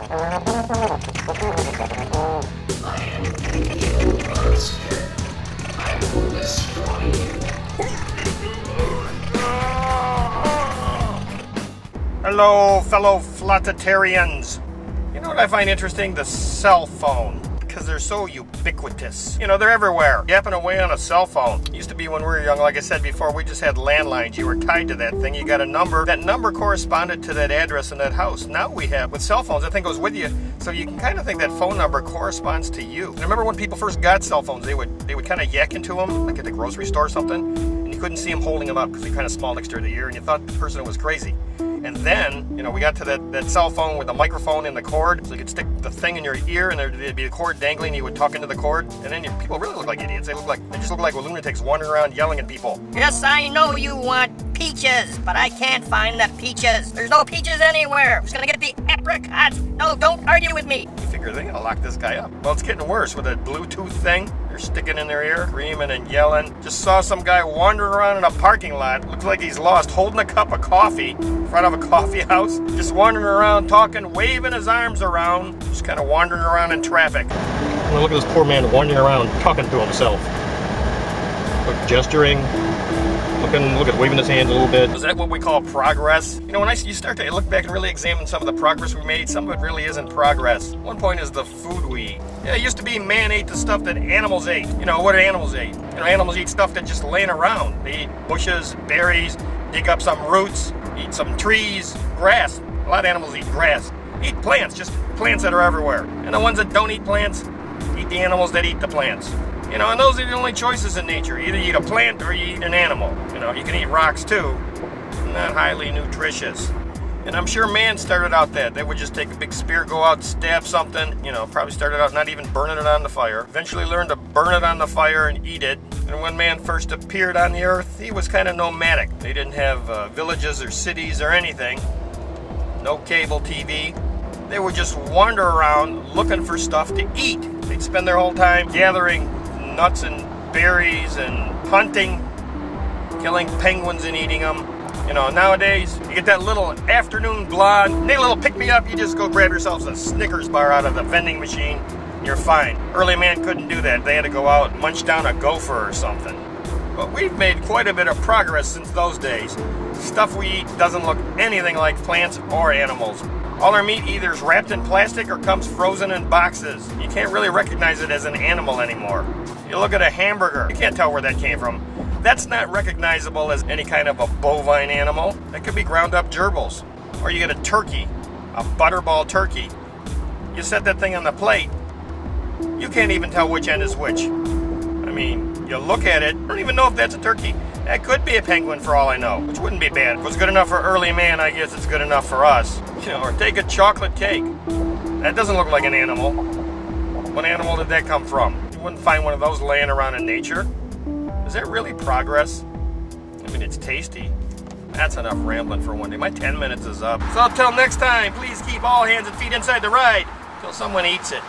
I am the monster. I will destroy you. Hello, fellow flotitarians. You know what I find interesting? The cell phone. Because they're so ubiquitous. You know, they're everywhere. Yapping away on a cell phone. Used to be when we were young, like I said before, we just had landlines. You were tied to that thing. You got a number. That number corresponded to that address in that house. Now we have, with cell phones, that thing goes with you. So you can kind of think that phone number corresponds to you. And I remember when people first got cell phones, they would kind of yak into them, like at the grocery store or something. And you couldn't see them holding them up because they're kind of small next to the ear. And you thought the person was crazy. And then, you know, we got to that cell phone with the microphone and the cord, so you could stick the thing in your ear and there'd be a cord dangling, you would talk into the cord, and then people really look like idiots. They just look like lunatics wandering around yelling at people. Yes, I know you want peaches, but I can't find the peaches. There's no peaches anywhere. Who's gonna get the apricots? No, don't argue with me. You figure they're gonna lock this guy up. Well, it's getting worse with that Bluetooth thing. They're sticking in their ear, screaming and yelling. Just saw some guy wandering around in a parking lot. Looks like he's lost, holding a cup of coffee in front of a coffee house. Just wandering around, talking, waving his arms around. Just kind of wandering around in traffic. Well, look at this poor man wandering around, talking to himself. Look, gesturing. Look at waving his hands a little bit. Is that what we call progress? You know, when you start to look back and really examine some of the progress we made, some of it really isn't progress. One point is the food we eat. Yeah, it used to be man ate the stuff that animals ate. You know, what did animals eat? You know, animals eat stuff that's just laying around. They eat bushes, berries, dig up some roots, eat some trees, grass. A lot of animals eat grass. Eat plants, just plants that are everywhere. And the ones that don't eat plants, eat the animals that eat the plants. You know, and those are the only choices in nature. Either you eat a plant or you eat an animal. You know, you can eat rocks too. Not highly nutritious. And I'm sure man started out that. They would just take a big spear, go out, stab something. You know, probably started out not even burning it on the fire. Eventually learned to burn it on the fire and eat it. And when man first appeared on the earth, he was kind of nomadic. They didn't have villages or cities or anything. No cable TV. They would just wander around looking for stuff to eat. They'd spend their whole time gathering nuts and berries and hunting, killing penguins and eating them. You know, nowadays, you get that little afternoon blonde, and a little pick-me-up, you just go grab yourselves a Snickers bar out of the vending machine, you're fine. Early man couldn't do that. They had to go out and munch down a gopher or something. But we've made quite a bit of progress since those days. Stuff we eat doesn't look anything like plants or animals. All our meat either is wrapped in plastic or comes frozen in boxes. You can't really recognize it as an animal anymore. You look at a hamburger, you can't tell where that came from. That's not recognizable as any kind of a bovine animal. That could be ground up gerbils. Or you get a turkey, a butterball turkey. You set that thing on the plate, you can't even tell which end is which. I mean, you look at it, I don't even know if that's a turkey. That could be a penguin for all I know, which wouldn't be bad. If it was good enough for early man, I guess it's good enough for us. You know, or take a chocolate cake. That doesn't look like an animal. What animal did that come from? You wouldn't find one of those laying around in nature. Is that really progress? I mean, it's tasty. That's enough rambling for one day. My 10 minutes is up. So until next time, please keep all hands and feet inside the ride until someone eats it.